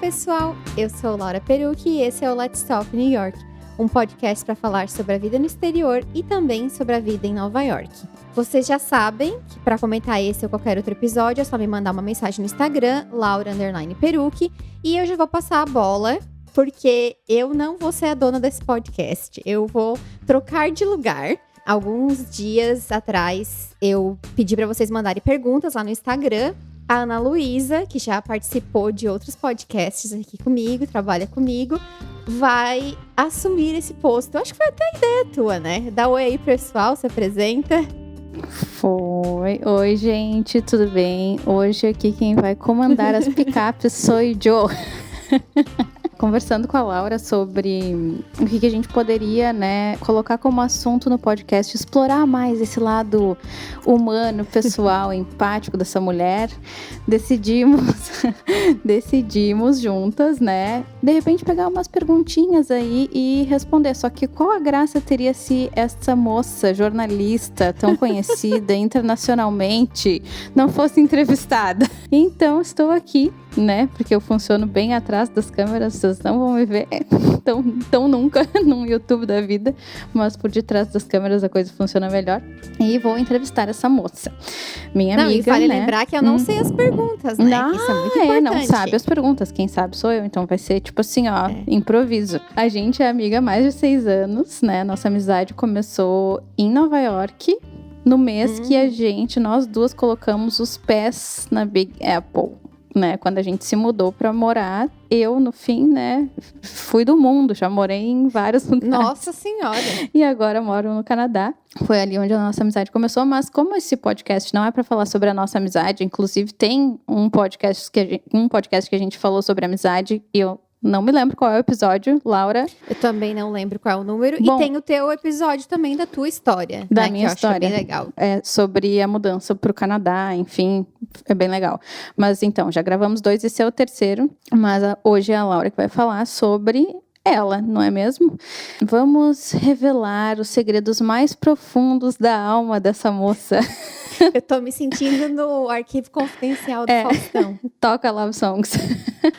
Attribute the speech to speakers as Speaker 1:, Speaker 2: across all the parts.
Speaker 1: pessoal, eu sou Laura Perucchi e esse é o Let's Talk New York, um podcast para falar sobre a vida no exterior e também sobre a vida em Nova York. Vocês já sabem que para comentar esse ou qualquer outro episódio é só me mandar uma mensagem no Instagram, Laura_Perucchi, e eu já vou passar a bola, porque eu não vou ser a dona desse podcast, eu vou trocar de lugar. Alguns dias atrás eu pedi para vocês mandarem perguntas lá no Instagram. A Ana Luísa, que já participou de outros podcasts aqui comigo, trabalha comigo, vai assumir esse posto. Eu acho que foi até a ideia tua, né? Dá oi aí, pessoal, se apresenta.
Speaker 2: Foi. Oi, gente, tudo bem? Hoje aqui quem vai comandar as picapes sou eu. Conversando com a Laura sobre o que a gente poderia, né, colocar como assunto no podcast, explorar mais esse lado humano, pessoal, empático dessa mulher. Decidimos juntas, né, de repente pegar umas perguntinhas aí e responder. Só que qual a graça teria se essa moça jornalista tão conhecida internacionalmente não fosse entrevistada? Então estou aqui, né, porque eu funciono bem atrás das câmeras, vocês não vão me ver tão nunca no YouTube da vida, mas por detrás das câmeras a coisa funciona melhor. E vou entrevistar essa moça, minha amiga,
Speaker 1: e vale
Speaker 2: né?
Speaker 1: lembrar que eu não sei as perguntas, né?
Speaker 2: Não,
Speaker 1: isso é muito importante.
Speaker 2: Não sabe as perguntas, quem sabe sou eu, então vai ser tipo assim, ó, improviso. A gente é amiga há mais de 6 anos, né? Nossa amizade começou em Nova York, no mês que nós duas colocamos os pés na Big Apple, né, quando a gente se mudou pra morar, eu, no fim, né, fui do mundo, já morei em vários lugares.
Speaker 1: Nossa Senhora!
Speaker 2: E agora moro no Canadá. Foi ali onde a nossa amizade começou, mas como esse podcast não é pra falar sobre a nossa amizade, inclusive tem um podcast que a gente falou sobre amizade, e eu não me lembro qual é o episódio, Laura.
Speaker 1: Eu também não lembro qual é o número.
Speaker 2: Bom,
Speaker 1: e tem o teu episódio também da tua história.
Speaker 2: Da
Speaker 1: né,
Speaker 2: minha
Speaker 1: que
Speaker 2: história.
Speaker 1: Eu acho bem legal.
Speaker 2: É sobre a mudança pro Canadá, enfim, é bem legal. Mas então, já gravamos 2, esse é o terceiro. Mas hoje é a Laura que vai falar sobre ela, não é mesmo? Vamos revelar os segredos mais profundos da alma dessa moça.
Speaker 1: Eu tô me sentindo no arquivo confidencial do Faustão.
Speaker 2: Toca Love Songs.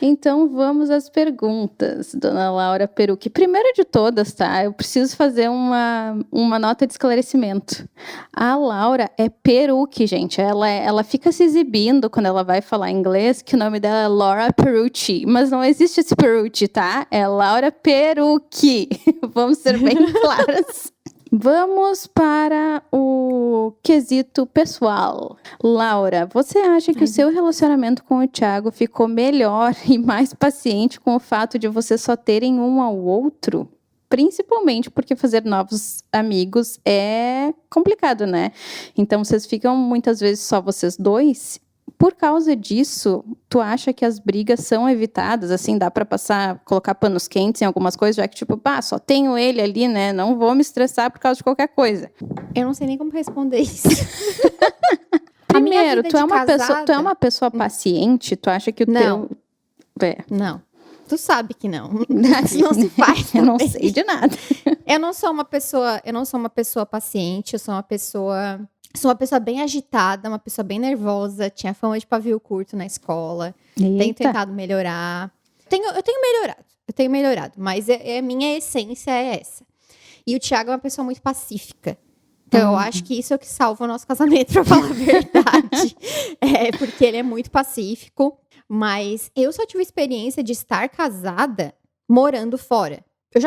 Speaker 2: Então, vamos às perguntas, dona Laura Perucchi. Primeira de todas, tá? Eu preciso fazer uma nota de esclarecimento. A Laura é Perucchi, gente. Ela fica se exibindo quando ela vai falar inglês, que o nome dela é Laura Perucci. Mas não existe esse Perucci, tá? É Laura Perucchi. Vamos ser bem claras. Vamos para o quesito pessoal. Laura, você acha que o seu relacionamento com o Thiago ficou melhor e mais paciente com o fato de vocês só terem um ao outro? Principalmente porque fazer novos amigos é complicado, né? Então, vocês ficam muitas vezes só vocês dois. Por causa disso, tu acha que as brigas são evitadas? Assim, dá pra colocar panos quentes em algumas coisas, já que tipo, só tenho ele ali, né? Não vou me estressar por causa de qualquer coisa.
Speaker 1: Eu não sei nem como responder isso.
Speaker 2: Primeiro, tu é uma pessoa paciente? Tu acha que o
Speaker 1: não.
Speaker 2: teu...
Speaker 1: Não. Tu sabe que não. Isso não se faz também.
Speaker 2: Eu não sei de nada.
Speaker 1: Eu não sou uma pessoa paciente, eu sou uma pessoa bem agitada, uma pessoa bem nervosa, tinha fama de pavio curto na escola.
Speaker 2: Eita.
Speaker 1: Tenho tentado melhorar. Eu tenho melhorado, mas minha essência é essa. E o Thiago é uma pessoa muito pacífica. Então, eu acho que isso é o que salva o nosso casamento, pra falar a verdade. Porque ele é muito pacífico, mas eu só tive experiência de estar casada morando fora. Eu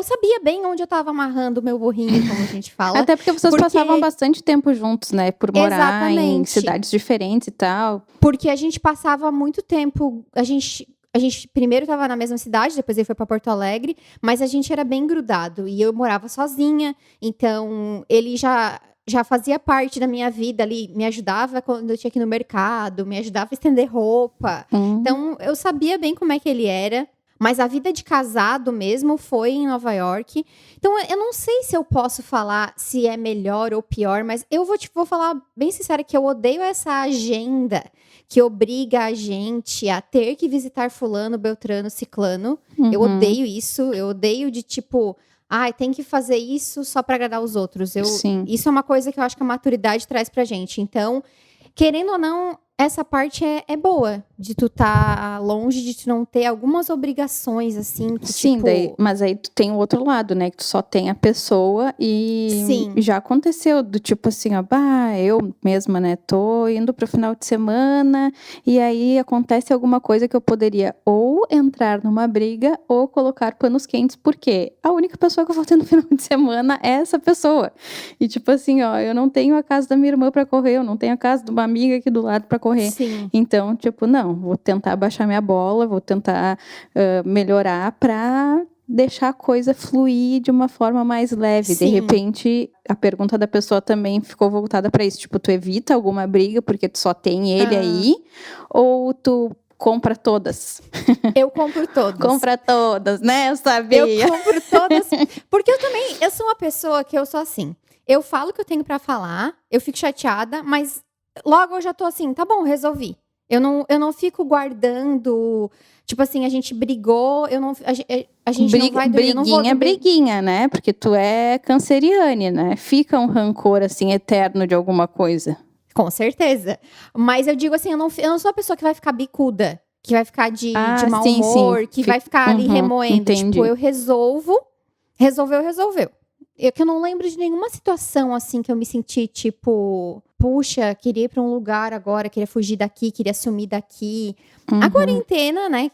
Speaker 1: sabia bem onde eu tava amarrando o meu burrinho, como a gente fala.
Speaker 2: Até porque vocês passavam bastante tempo juntos, né? Por morar em cidades diferentes e tal.
Speaker 1: Porque a gente passava muito tempo... A gente primeiro tava na mesma cidade, depois ele foi pra Porto Alegre. Mas a gente era bem grudado. E eu morava sozinha. Então, ele já fazia parte da minha vida ali. Me ajudava quando eu tinha que ir no mercado. Me ajudava a estender roupa. Então, eu sabia bem como é que ele era. Mas a vida de casado mesmo foi em Nova York. Então, eu não sei se eu posso falar se é melhor ou pior, mas eu vou falar bem sincera que eu odeio essa agenda que obriga a gente a ter que visitar fulano, beltrano, ciclano. Eu odeio isso. Eu odeio de tipo... tem que fazer isso só pra agradar os outros. Isso é uma coisa que eu acho que a maturidade traz pra gente. Então, querendo ou não, essa parte é boa, de tu tá longe, de tu não ter algumas obrigações, assim, que
Speaker 2: Sim,
Speaker 1: tipo...
Speaker 2: mas aí tu tem o outro lado, né? Que tu só tem a pessoa e
Speaker 1: Sim.
Speaker 2: já aconteceu do tipo assim, ó, eu mesma, né? Tô indo pro final de semana e aí acontece alguma coisa que eu poderia ou entrar numa briga ou colocar panos quentes, porque a única pessoa que eu vou ter no final de semana é essa pessoa. E tipo assim, ó, eu não tenho a casa da minha irmã pra correr, eu não tenho a casa de uma amiga aqui do lado pra correr.
Speaker 1: Sim.
Speaker 2: Então, tipo, não, vou tentar baixar minha bola, vou tentar melhorar para deixar a coisa fluir de uma forma mais leve.
Speaker 1: Sim.
Speaker 2: De repente, a pergunta da pessoa também ficou voltada para isso. Tipo, tu evita alguma briga porque tu só tem ele aí? Ou tu compra todas?
Speaker 1: Eu compro todas.
Speaker 2: Compra todas, né? Eu sabia.
Speaker 1: Eu compro todas. Porque eu sou uma pessoa que eu sou assim. Eu falo o que eu tenho pra falar, eu fico chateada, mas logo eu já tô assim, tá bom, resolvi. Eu não fico guardando, tipo assim, a gente brigou, a gente não vai dormir, eu não vou
Speaker 2: Briguinha,
Speaker 1: dormir.
Speaker 2: briguinha, né? Porque tu é canceriane, né? Fica um rancor, assim, eterno de alguma coisa.
Speaker 1: Com certeza. Mas eu digo assim, eu não sou a pessoa que vai ficar bicuda, que vai ficar de mau
Speaker 2: sim,
Speaker 1: humor,
Speaker 2: sim.
Speaker 1: que vai ficar ali remoendo.
Speaker 2: Entendi.
Speaker 1: Tipo, eu resolveu. Eu não lembro de nenhuma situação assim que eu me senti tipo, puxa, queria ir pra um lugar agora, queria fugir daqui, queria sumir daqui. A quarentena, né?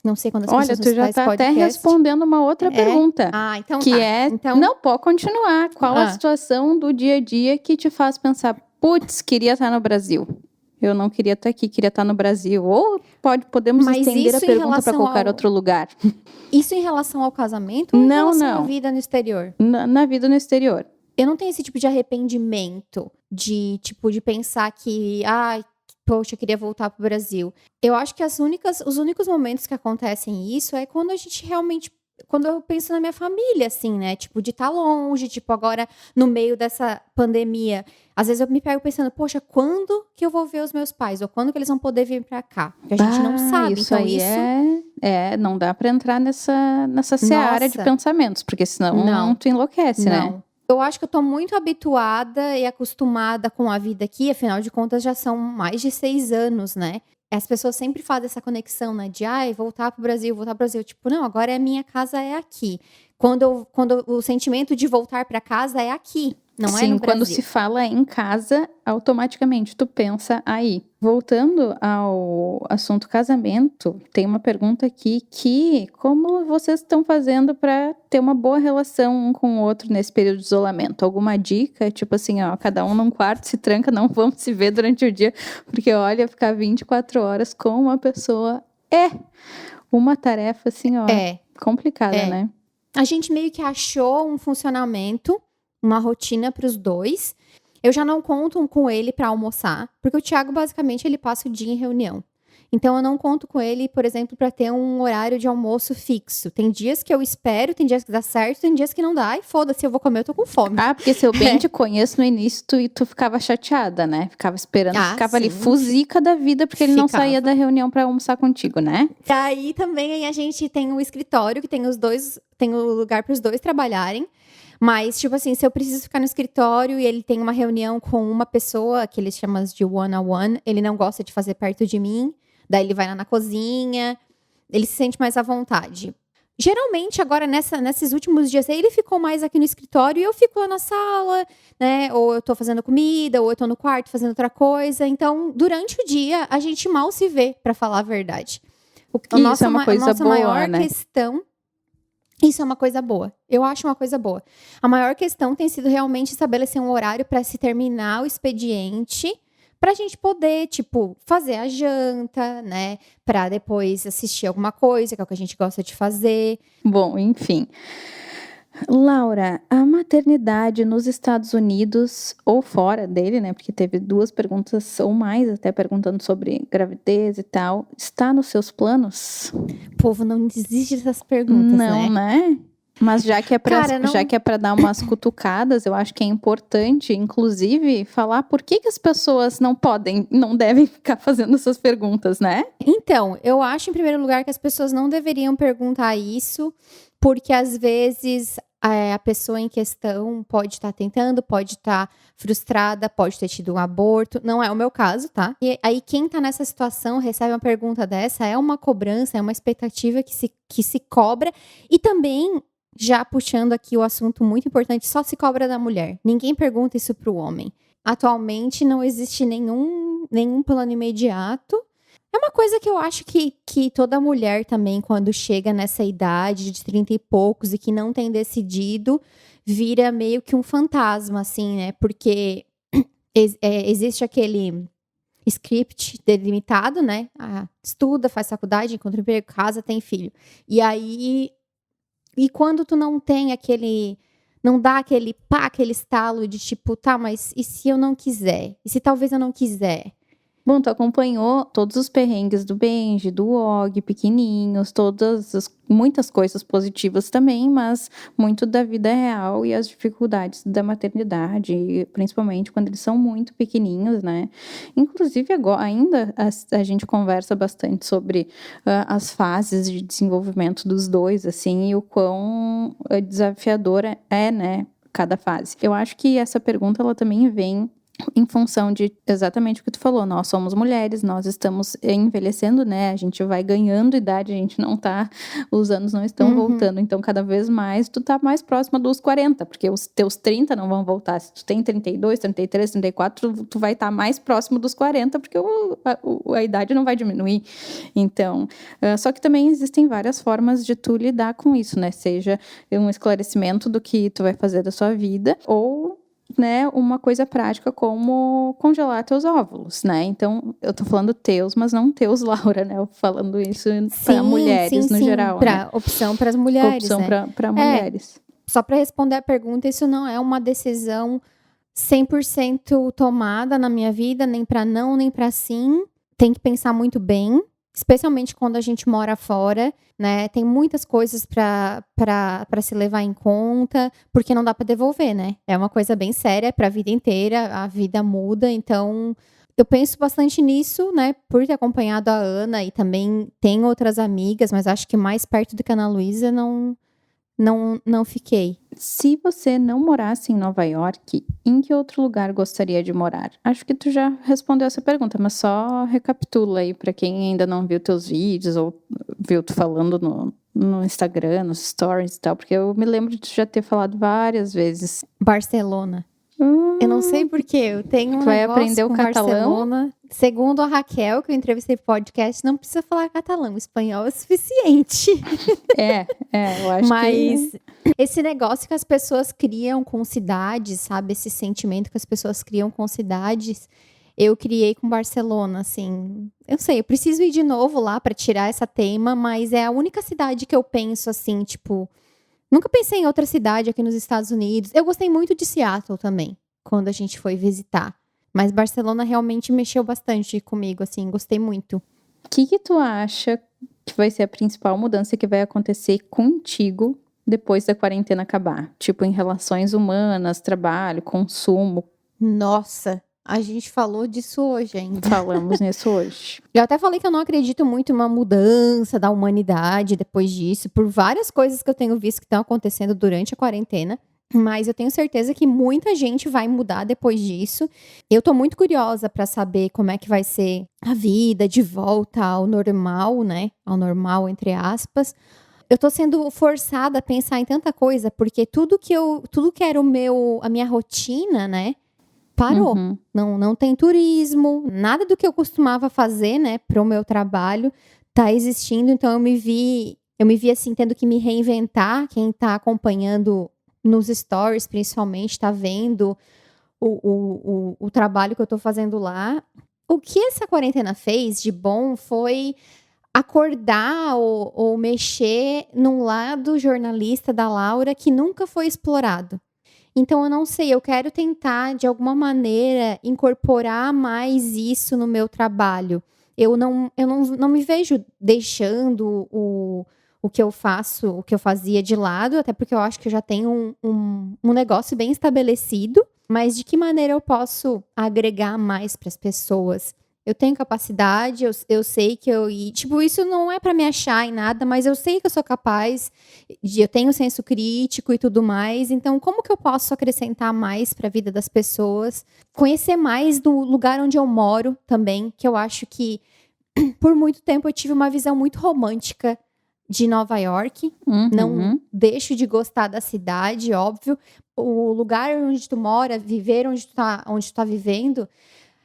Speaker 1: Não sei quando as
Speaker 2: Olha,
Speaker 1: pessoas
Speaker 2: tu já tá até respondendo uma outra pergunta.
Speaker 1: Ah, então
Speaker 2: que
Speaker 1: tá. Então...
Speaker 2: Não, pode continuar. Qual a situação do dia a dia que te faz pensar, putz, queria estar no Brasil? Eu não queria estar aqui, queria estar no Brasil. Ou podemos estender a pergunta para qualquer outro lugar.
Speaker 1: Isso em relação ao casamento ou em relação à vida no exterior?
Speaker 2: Na vida no exterior.
Speaker 1: Eu não tenho esse tipo de arrependimento de pensar que, poxa, eu queria voltar pro Brasil. Eu acho que os únicos momentos que acontecem isso é quando a gente realmente, quando eu penso na minha família, assim, né? Tipo, de estar longe, tipo, agora no meio dessa pandemia. Às vezes eu me pego pensando, poxa, quando que eu vou ver os meus pais? Ou quando que eles vão poder vir pra cá? Porque a gente não sabe.
Speaker 2: Isso então, aí não dá pra entrar nessa seara de pensamentos, porque senão tu enlouquece, né?
Speaker 1: Eu acho que eu tô muito habituada e acostumada com a vida aqui, afinal de contas já são mais de 6 anos, né? As pessoas sempre fazem essa conexão, né? De, voltar pro Brasil. Tipo, não, agora a minha casa é aqui. Quando o sentimento de voltar pra casa é aqui, não é no Brasil.
Speaker 2: Quando se fala em casa, automaticamente tu pensa aí. Voltando ao assunto casamento, tem uma pergunta aqui que como vocês estão fazendo para ter uma boa relação um com o outro nesse período de isolamento? Alguma dica? Tipo assim, ó, cada um num quarto, se tranca, não vamos se ver durante o dia, porque olha, ficar 24 horas com uma pessoa é uma tarefa assim, ó, complicada, né?
Speaker 1: A gente meio que achou um funcionamento, uma rotina para os dois. Eu já não conto com ele para almoçar, porque o Thiago, basicamente, ele passa o dia em reunião. Então, eu não conto com ele, por exemplo, para ter um horário de almoço fixo. Tem dias que eu espero, tem dias que dá certo, tem dias que não dá. E foda-se, eu vou comer, eu tô com fome.
Speaker 2: Porque se eu bem te conheço no início, tu ficava chateada, né? Ficava esperando, ficava ali fuzica da vida, porque ele não saía da reunião para almoçar contigo, né?
Speaker 1: E aí, também, a gente tem um escritório que tem o lugar para os dois trabalharem. Mas, tipo assim, se eu preciso ficar no escritório e ele tem uma reunião com uma pessoa, que eles chamam de one-on-one, ele não gosta de fazer perto de mim, daí ele vai lá na cozinha, ele se sente mais à vontade. Geralmente, agora, nesses últimos dias, ele ficou mais aqui no escritório e eu fico lá na sala, né? Ou eu tô fazendo comida, ou eu tô no quarto fazendo outra coisa. Então, durante o dia, a gente mal se vê, pra falar a verdade.
Speaker 2: Isso é uma coisa boa,
Speaker 1: maior
Speaker 2: né?
Speaker 1: questão... Isso é uma coisa boa. Eu acho uma coisa boa. A maior questão tem sido realmente estabelecer um horário para se terminar o expediente, pra gente poder, tipo, fazer a janta, né? Pra depois assistir alguma coisa, que é o que a gente gosta de fazer.
Speaker 2: Bom, enfim. Laura, a maternidade nos Estados Unidos ou fora dele, né? Porque teve 2 perguntas ou mais, até perguntando sobre gravidez e tal. Está nos seus planos?
Speaker 1: O povo não desiste dessas perguntas,
Speaker 2: não, né? Mas já que é para dar umas cutucadas, eu acho que é importante, inclusive, falar por que as pessoas não devem ficar fazendo essas perguntas, né?
Speaker 1: Então, eu acho, em primeiro lugar, que as pessoas não deveriam perguntar isso, porque às vezes a pessoa em questão pode estar tentando, pode estar frustrada, pode ter tido um aborto. Não é o meu caso, tá? E aí, quem tá nessa situação recebe uma pergunta dessa, é uma cobrança, é uma expectativa que se cobra. E também, já puxando aqui o assunto muito importante, só se cobra da mulher. Ninguém pergunta isso pro homem. Atualmente, não existe nenhum plano imediato. É uma coisa que eu acho que toda mulher também, quando chega nessa idade de 30 e poucos e que não tem decidido, vira meio que um fantasma, assim, né? Porque existe aquele script delimitado, né? Estuda, faz faculdade, encontra emprego, casa, tem filho. E aí, quando tu não tem não dá aquele estalo de tipo, tá, mas e se eu não quiser? E se talvez eu não quiser?
Speaker 2: Bom, tu acompanhou todos os perrengues do Benji, do Og, pequenininhos, muitas coisas positivas também, mas muito da vida real e as dificuldades da maternidade, principalmente quando eles são muito pequenininhos, né? Inclusive, agora, ainda a gente conversa bastante sobre as fases de desenvolvimento dos dois, assim, e o quão desafiadora é, né, cada fase. Eu acho que essa pergunta, ela também vem em função de exatamente o que tu falou, nós somos mulheres, nós estamos envelhecendo, né, a gente vai ganhando idade, a gente não tá, os anos não estão voltando, então cada vez mais tu tá mais próxima dos 40, porque os teus 30 não vão voltar, se tu tem 32, 33, 34, tu vai estar mais próximo dos 40, porque a idade não vai diminuir, então, só que também existem várias formas de tu lidar com isso, né, seja um esclarecimento do que tu vai fazer da sua vida, ou né, uma coisa prática como congelar teus óvulos, né? Então, eu tô falando teus, mas não teus, Laura, né? Eu falando isso para mulheres no geral, né?
Speaker 1: Opção para as mulheres,
Speaker 2: opção
Speaker 1: né?
Speaker 2: para mulheres.
Speaker 1: Só para responder a pergunta, isso não é uma decisão 100% tomada na minha vida, nem para não, nem para sim. Tem que pensar muito bem, especialmente quando a gente mora fora, né? Tem muitas coisas para se levar em conta, porque não dá para devolver, né? É uma coisa bem séria para a vida inteira, a vida muda, então eu penso bastante nisso, né? Por ter acompanhado a Ana e também tem outras amigas, mas acho que mais perto do que a Ana Luísa não fiquei.
Speaker 2: Se você não morasse em Nova York, em que outro lugar gostaria de morar? Acho que tu já respondeu essa pergunta, mas só recapitula aí para quem ainda não viu teus vídeos ou viu tu falando no Instagram, nos stories e tal, porque eu me lembro de tu já ter falado várias vezes.
Speaker 1: Barcelona. Eu não sei porquê, eu tenho um
Speaker 2: vai
Speaker 1: negócio
Speaker 2: aprender o
Speaker 1: com
Speaker 2: catalão?
Speaker 1: Barcelona. Segundo a Raquel, que eu entrevistei pro podcast, não precisa falar catalão, espanhol é o suficiente.
Speaker 2: Eu acho
Speaker 1: Mas
Speaker 2: que...
Speaker 1: esse negócio que as pessoas criam com cidades, sabe? Esse sentimento que as pessoas criam com cidades, eu criei com Barcelona, assim. Eu sei, eu preciso ir de novo lá pra tirar essa teima, mas é a única cidade que eu penso assim, tipo... Nunca pensei em outra cidade aqui nos Estados Unidos. Eu gostei muito de Seattle também, quando a gente foi visitar. Mas Barcelona realmente mexeu bastante comigo, assim, gostei muito.
Speaker 2: O que tu acha que vai ser a principal mudança que vai acontecer contigo depois da quarentena acabar? Tipo, em relações humanas, trabalho, consumo.
Speaker 1: Nossa, a gente falou disso hoje ainda.
Speaker 2: Falamos nisso hoje.
Speaker 1: Eu até falei que eu não acredito muito em uma mudança da humanidade depois disso, por várias coisas que eu tenho visto que estão acontecendo durante a quarentena. Mas eu tenho certeza que muita gente vai mudar depois disso. Eu tô muito curiosa para saber como é que vai ser a vida de volta ao normal, né? Ao normal, entre aspas. Eu tô sendo forçada a pensar em tanta coisa, porque tudo que era a minha rotina, né? Parou. Não tem turismo, nada do que eu costumava fazer, né, pro meu trabalho tá existindo. Então eu me vi assim, tendo que me reinventar. Quem tá acompanhando nos stories, principalmente, tá vendo o trabalho que eu tô fazendo lá. O que essa quarentena fez de bom foi acordar ou mexer num lado jornalista da Laura que nunca foi explorado. Então, eu não sei, eu quero tentar, de alguma maneira, incorporar mais isso no meu trabalho. Eu não me vejo deixando o que eu faço, o que eu fazia de lado, até porque eu acho que eu já tenho um negócio bem estabelecido, mas de que maneira eu posso agregar mais para as pessoas? eu tenho capacidade, eu sei que e, tipo, isso não é pra me achar em nada, mas eu sei que eu sou capaz, eu tenho senso crítico e tudo mais, então como que eu posso acrescentar mais pra vida das pessoas? Conhecer mais do lugar onde eu moro também, que eu acho que por muito tempo eu tive uma visão muito romântica de Nova York. Não deixo de gostar da cidade, óbvio. O lugar onde tu mora, viver onde tu tá vivendo,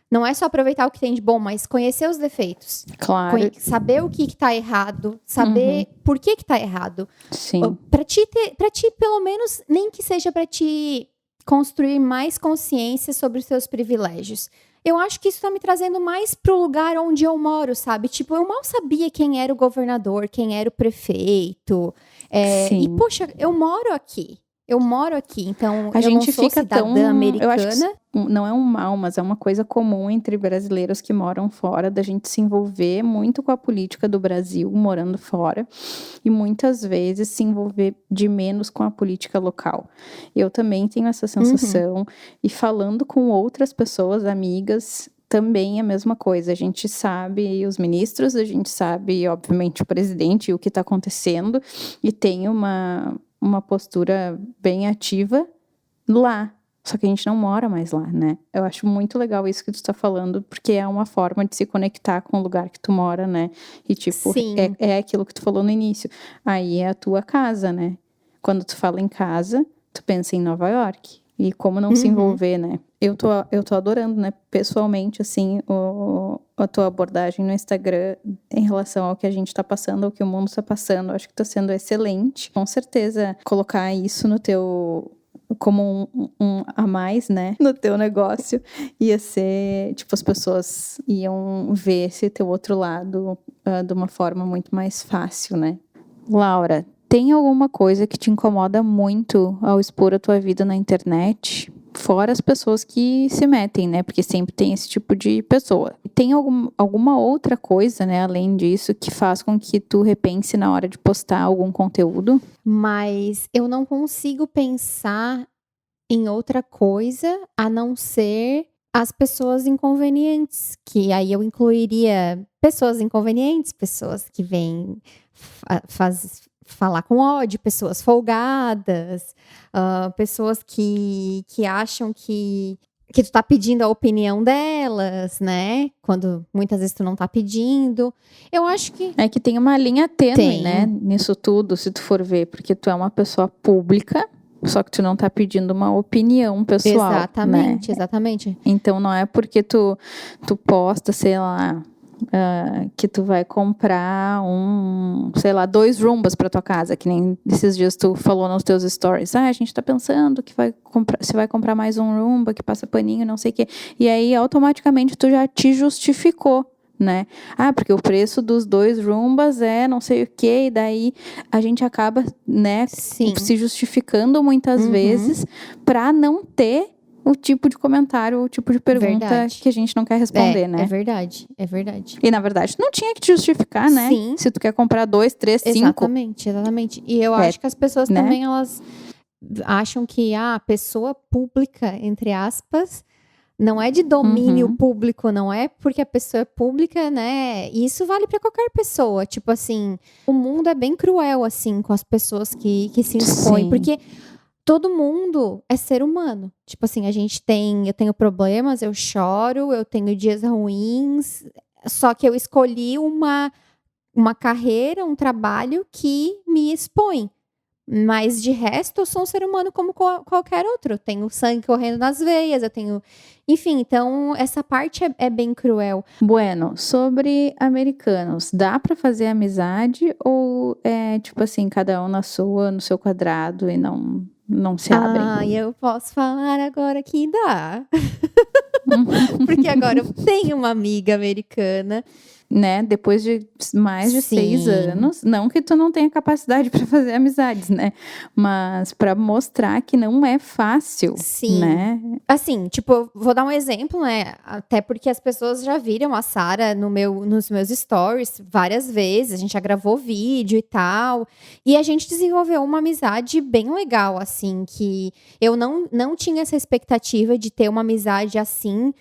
Speaker 1: não é só aproveitar o que tem de bom, mas conhecer os defeitos.
Speaker 2: Claro.
Speaker 1: Saber o que tá errado, saber por que tá errado.
Speaker 2: Sim.
Speaker 1: Pra ti, pelo menos, nem que seja pra te construir mais consciência sobre os seus privilégios. Eu acho que isso tá me trazendo mais pro lugar onde eu moro, sabe? Tipo, eu mal sabia quem era o governador, quem era o prefeito. E, poxa, eu moro aqui. Então
Speaker 2: a
Speaker 1: eu
Speaker 2: gente
Speaker 1: não sou
Speaker 2: fica
Speaker 1: cidadã americana.
Speaker 2: Eu acho que não é um mal, mas é uma coisa comum entre brasileiros que moram fora, da gente se envolver muito com a política do Brasil, morando fora, e muitas vezes se envolver de menos com a política local. Eu também tenho essa sensação, e falando com outras pessoas, amigas, também é a mesma coisa. A gente sabe os ministros, a gente sabe, obviamente, o presidente e o que está acontecendo, e tem uma postura bem ativa lá. Só que a gente não mora mais lá, né? Eu acho muito legal isso que tu tá falando, porque é uma forma de se conectar com o lugar que tu mora, né? E tipo, é aquilo que tu falou no início. Aí é a tua casa, né? Quando tu fala em casa, tu pensa em Nova York. E como não se envolver, né? Eu tô adorando, né? Pessoalmente, assim, a tua abordagem no Instagram em relação ao que a gente tá passando, ao que o mundo tá passando. Eu acho que tá sendo excelente. Com certeza, colocar isso no teu... como um a mais, né? No teu negócio. Ia ser... Tipo, as pessoas iam ver esse teu outro lado de uma forma muito mais fácil, né? Laura, tem alguma coisa que te incomoda muito ao expor a tua vida na internet? Fora as pessoas que se metem, né? Porque sempre tem esse tipo de pessoa. Tem alguma outra coisa, né? Além disso, que faz com que tu repense na hora de postar algum conteúdo?
Speaker 1: Mas eu não consigo pensar em outra coisa a não ser as pessoas inconvenientes. Que aí eu incluiria pessoas inconvenientes, pessoas que vêm falar com ódio, pessoas folgadas, pessoas que acham que tu tá pedindo a opinião delas, né? Quando muitas vezes tu não tá pedindo. Eu acho que...
Speaker 2: É que tem uma linha tênue, né? Nisso tudo, se tu for ver. Porque tu é uma pessoa pública, só que tu não tá pedindo uma opinião pessoal,
Speaker 1: Exatamente,
Speaker 2: né?
Speaker 1: Exatamente.
Speaker 2: Então não é porque tu posta, sei lá... que tu vai comprar sei lá, 2 Roombas pra tua casa, que nem esses dias tu falou nos teus stories, a gente tá pensando que você vai comprar mais um Roomba que passa paninho, não sei o quê, e aí automaticamente tu já te justificou, né? Porque o preço dos 2 Roombas é não sei o quê, e daí a gente acaba, né, se justificando muitas vezes pra não ter o tipo de comentário, o tipo de pergunta que a gente não quer responder, né?
Speaker 1: É verdade.
Speaker 2: E, na verdade, não tinha que te justificar, né?
Speaker 1: Sim.
Speaker 2: Se tu quer comprar 2, 3, 5.
Speaker 1: Exatamente. E eu acho que as pessoas também, elas acham que a pessoa pública, entre aspas, não é de domínio público, não é porque a pessoa é pública, né? E isso vale pra qualquer pessoa. Tipo assim, o mundo é bem cruel, assim, com as pessoas que se expõem.
Speaker 2: Sim.
Speaker 1: Porque... todo mundo é ser humano. Tipo assim, eu tenho problemas, eu choro, eu tenho dias ruins. Só que eu escolhi uma carreira, um trabalho que me expõe. Mas de resto, eu sou um ser humano como qualquer outro. Eu tenho sangue correndo nas veias, eu tenho... Enfim, então essa parte é bem cruel.
Speaker 2: Bueno, sobre americanos, dá pra fazer amizade ou é tipo assim, cada um no seu quadrado e não se abrem?
Speaker 1: Eu posso falar agora que dá. Porque agora eu tenho uma amiga americana.
Speaker 2: Né? Depois de mais de 6 anos, não que tu não tenha capacidade para fazer amizades, né? Mas para mostrar que não é fácil, né?
Speaker 1: Assim, tipo, vou dar um exemplo, né? Até porque as pessoas já viram a Sara nos meus stories várias vezes, a gente já gravou vídeo e tal, e a gente desenvolveu uma amizade bem legal, assim, que eu não tinha essa expectativa de ter uma amizade assim.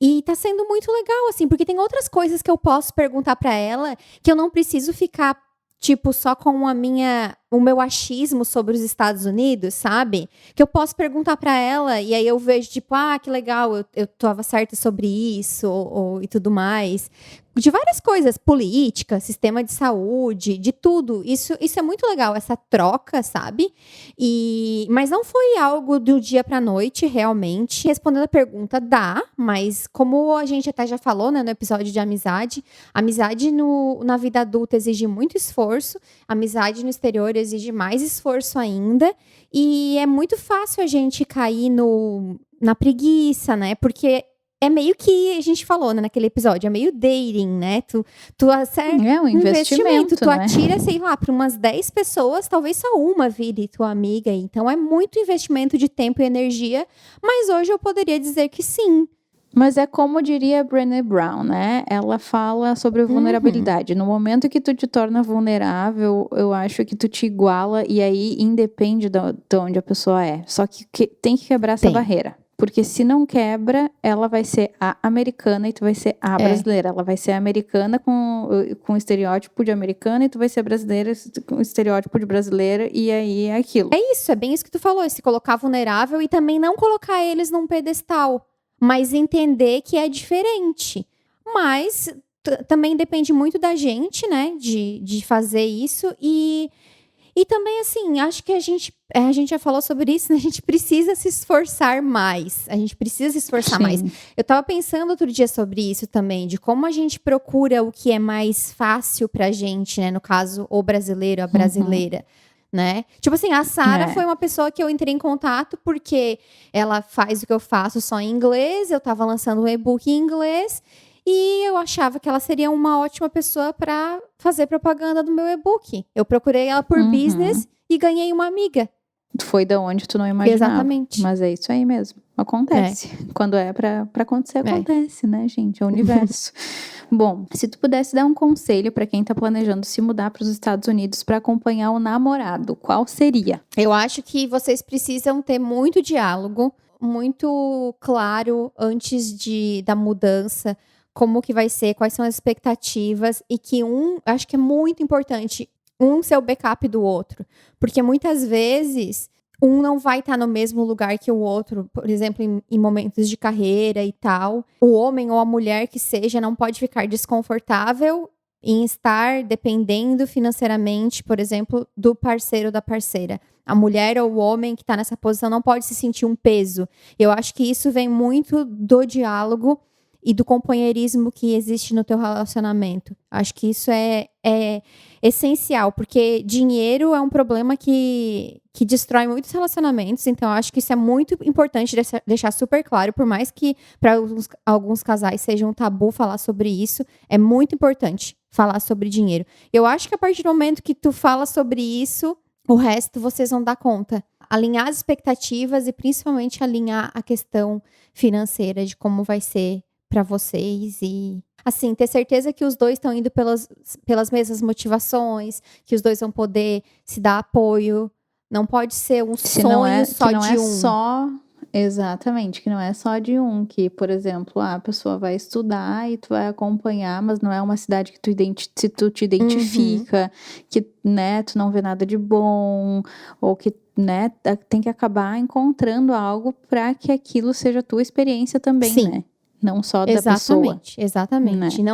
Speaker 1: E tá sendo muito legal, assim, porque tem outras coisas que eu posso perguntar pra ela que eu não preciso ficar, tipo, só com o meu achismo sobre os Estados Unidos, sabe? Que eu posso perguntar pra ela e aí eu vejo, tipo, que legal, eu tava certa sobre isso e tudo mais. De várias coisas, política, sistema de saúde, de tudo. Isso é muito legal, essa troca, sabe? Mas não foi algo do dia pra noite, realmente. Respondendo a pergunta, dá, mas como a gente até já falou, né, no episódio de amizade na vida adulta exige muito esforço, amizade no exterior exige mais esforço ainda, e é muito fácil a gente cair na preguiça, né? Porque é meio que a gente falou, né, naquele episódio, é meio dating, né? Tu acerta
Speaker 2: É um investimento,
Speaker 1: tu
Speaker 2: né?
Speaker 1: atira, sei lá, para umas 10 pessoas, talvez só uma vire tua amiga. Então é muito investimento de tempo e energia, mas hoje eu poderia dizer que sim.
Speaker 2: Mas é como diria Brené Brown, né? Ela fala sobre vulnerabilidade. No momento que tu te torna vulnerável, eu acho que tu te iguala e aí independe de onde a pessoa é. Só que tem que quebrar essa barreira. Porque se não quebra, ela vai ser a americana e tu vai ser a brasileira. Ela vai ser americana com estereótipo de americana e tu vai ser brasileira com estereótipo de brasileira e aí é aquilo.
Speaker 1: É isso, é bem isso que tu falou. Se colocar vulnerável e também não colocar eles num pedestal. Mas entender que é diferente. Mas também depende muito da gente, né? De fazer isso. E também, assim, acho que a gente já falou sobre isso, né? A gente precisa se esforçar mais. A gente precisa se esforçar mais. Eu tava pensando outro dia sobre isso também, de como a gente procura o que é mais fácil pra gente, né? No caso, o brasileiro, a brasileira. Né? Tipo assim, a Sara foi uma pessoa que eu entrei em contato porque ela faz o que eu faço só em inglês, eu tava lançando um e-book em inglês e eu achava que ela seria uma ótima pessoa para fazer propaganda do meu e-book. Eu procurei ela por business e ganhei uma amiga.
Speaker 2: Foi da onde tu não imaginava.
Speaker 1: Exatamente.
Speaker 2: Mas é isso aí mesmo. Acontece. Quando é pra acontecer, acontece, né, gente? É o universo. Bom, se tu pudesse dar um conselho pra quem tá planejando se mudar pros Estados Unidos pra acompanhar o namorado, qual seria?
Speaker 1: Eu acho que vocês precisam ter muito diálogo, muito claro antes da mudança, como que vai ser, quais são as expectativas e que acho que é muito importante, ser o backup do outro. Porque muitas vezes um não vai estar no mesmo lugar que o outro, por exemplo, em momentos de carreira e tal. O homem ou a mulher que seja não pode ficar desconfortável em estar dependendo financeiramente, por exemplo, do parceiro ou da parceira. A mulher ou o homem que está nessa posição não pode se sentir um peso. Eu acho que isso vem muito do diálogo e do companheirismo que existe no teu relacionamento. Acho que isso é essencial, porque dinheiro é um problema que destrói muitos relacionamentos, então acho que isso é muito importante deixar super claro, por mais que para alguns casais seja um tabu falar sobre isso, é muito importante falar sobre dinheiro. Eu acho que a partir do momento que tu fala sobre isso, o resto vocês vão dar conta. Alinhar as expectativas e principalmente alinhar a questão financeira de como vai ser para vocês e, assim, ter certeza que os dois estão indo pelas mesmas motivações, que os dois vão poder se dar apoio. Não pode ser um sonho só de um.
Speaker 2: Exatamente, que não é só de um, que, por exemplo, a pessoa vai estudar e tu vai acompanhar, mas não é uma cidade que se tu te identifica, que, né, tu não vê nada de bom, ou que, né, tem que acabar encontrando algo para que aquilo seja a tua experiência também, né? Não só da pessoa.
Speaker 1: Exatamente. Né?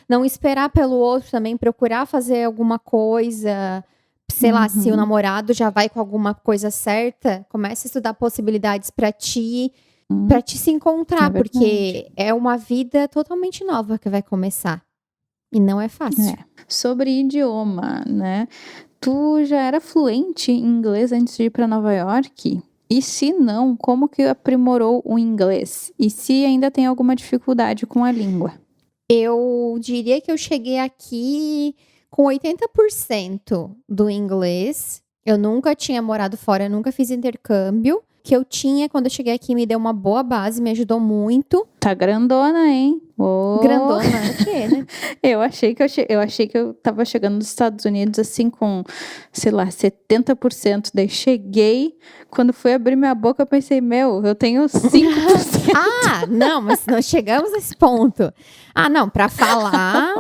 Speaker 1: Não esperar pelo outro também, procurar fazer alguma coisa. Sei lá, se o namorado já vai com alguma coisa certa, comece a estudar possibilidades para ti se encontrar, porque é uma vida totalmente nova que vai começar. E não é fácil.
Speaker 2: Sobre idioma, né? Tu já era fluente em inglês antes de ir para Nova York? E se não, como que aprimorou o inglês? E se ainda tem alguma dificuldade com a língua?
Speaker 1: Eu diria que eu cheguei aqui com 80% do inglês. Eu nunca tinha morado fora, eu nunca fiz intercâmbio. O que eu tinha quando eu cheguei aqui me deu uma boa base, me ajudou muito.
Speaker 2: Tá grandona, hein?
Speaker 1: Grandona, o quê, né?
Speaker 2: Eu achei que eu tava chegando nos Estados Unidos assim com, sei lá, 70%. Daí cheguei, quando fui abrir minha boca, eu pensei, eu tenho 5%.
Speaker 1: Não, mas nós chegamos nesse ponto. Não, pra falar,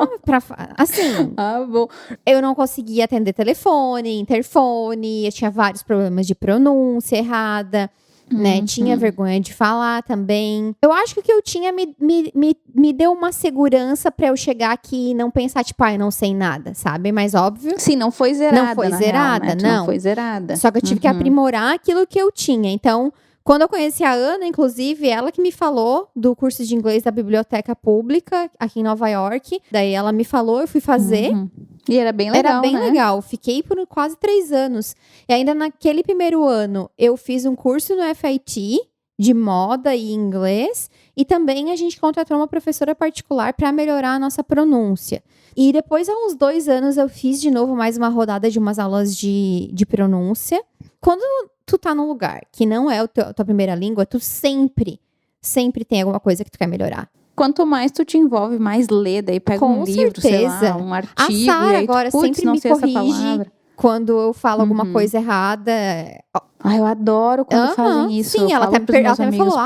Speaker 1: assim,
Speaker 2: Bom.
Speaker 1: eu não conseguia atender telefone, interfone, eu tinha vários problemas de pronúncia errada. Né? Tinha vergonha de falar também. Eu acho que o que eu tinha me deu uma segurança pra eu chegar aqui e não pensar, tipo, eu não sei nada, sabe? Mas óbvio.
Speaker 2: Sim, não foi zerada.
Speaker 1: Não foi zerada,
Speaker 2: real, né?
Speaker 1: não.
Speaker 2: Não foi zerada.
Speaker 1: Só que eu tive que aprimorar aquilo que eu tinha. Então, quando eu conheci a Ana, inclusive, ela que me falou do curso de inglês da Biblioteca Pública aqui em Nova York. Daí ela me falou, eu fui fazer.
Speaker 2: E era bem legal,
Speaker 1: Era bem
Speaker 2: né?
Speaker 1: legal. Fiquei por quase 3 anos. E ainda naquele primeiro ano, eu fiz um curso no FIT de moda e inglês. E também a gente contratou uma professora particular para melhorar a nossa pronúncia. E depois, há uns 2 anos, eu fiz de novo mais uma rodada de umas aulas de pronúncia. Quando tu tá num lugar que não é a tua primeira língua, tu sempre tem alguma coisa que tu quer melhorar.
Speaker 2: Quanto mais tu te envolve, mais lê, daí pega
Speaker 1: Com
Speaker 2: um livro, sei lá, um artigo.
Speaker 1: A Sara agora sempre me corrige quando eu falo alguma coisa errada.
Speaker 2: Eu adoro quando fazem isso.
Speaker 1: Sim, ela até me falou,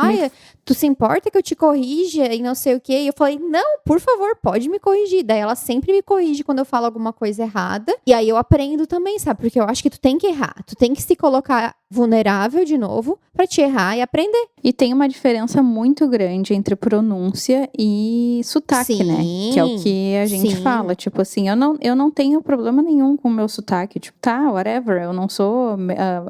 Speaker 1: tu se importa que eu te corrija e não sei o quê? E eu falei, não, por favor, pode me corrigir. Daí ela sempre me corrige quando eu falo alguma coisa errada. E aí eu aprendo também, sabe? Porque eu acho que tu tem que errar. Tu tem que se colocar vulnerável de novo pra te errar e aprender.
Speaker 2: E tem uma diferença muito grande entre pronúncia e sotaque, né? Que é o que a gente fala. Tipo assim, eu não tenho problema nenhum com o meu sotaque. Tipo, whatever. Eu não sou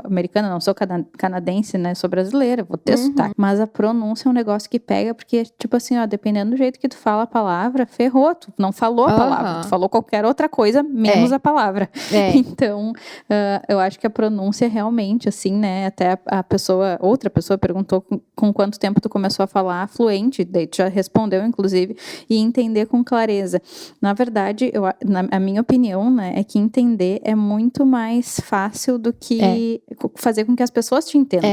Speaker 2: americana, não sou canadense, né? Sou brasileira, vou ter sotaque. Mas a pronúncia é um negócio que pega, porque, tipo assim, dependendo do jeito que tu fala a palavra, ferrou. Tu não falou a palavra, tu falou qualquer outra coisa, menos a palavra. Então, eu acho que a pronúncia realmente, assim, né? Até outra pessoa perguntou com quanto tempo tu começou a falar fluente, daí tu já respondeu, inclusive, e entender com clareza. Na verdade, a minha opinião, né, é que entender é muito mais fácil do que fazer com que as pessoas te entendam,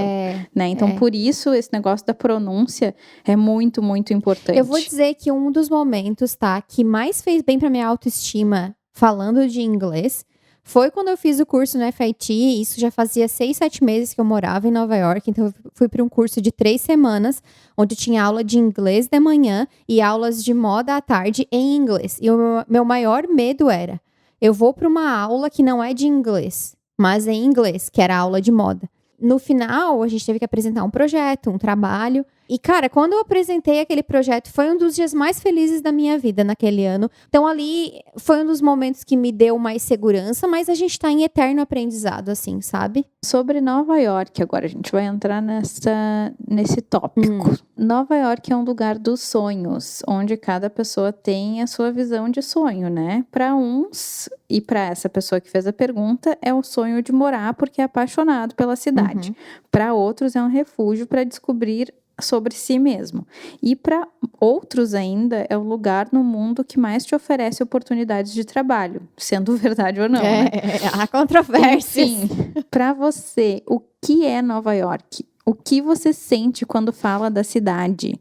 Speaker 2: né? Então, por isso, esse negócio da pronúncia é muito, muito importante.
Speaker 1: Eu vou dizer que um dos momentos, que mais fez bem pra minha autoestima falando de inglês foi quando eu fiz o curso no FIT. Isso já fazia 6, 7 meses que eu morava em Nova York. Então, eu fui para um curso de 3 semanas, onde tinha aula de inglês de manhã e aulas de moda à tarde em inglês. E o meu maior medo era, eu vou para uma aula que não é de inglês, mas é em inglês, que era a aula de moda. No final, a gente teve que apresentar um projeto, um trabalho. E, cara, quando eu apresentei aquele projeto, foi um dos dias mais felizes da minha vida naquele ano. Então, ali, foi um dos momentos que me deu mais segurança, mas a gente tá em eterno aprendizado, assim, sabe?
Speaker 2: Sobre Nova York, agora a gente vai entrar nesse tópico. Nova York é um lugar dos sonhos, onde cada pessoa tem a sua visão de sonho, né? Para uns, e para essa pessoa que fez a pergunta, é o sonho de morar porque é apaixonado pela cidade. Para outros, é um refúgio para descobrir sobre si mesmo. E para outros ainda, é o lugar no mundo que mais te oferece oportunidades de trabalho, sendo verdade ou não, né?
Speaker 1: Há controvérsias.
Speaker 2: Enfim, para você, o que é Nova York? O que você sente quando fala da cidade?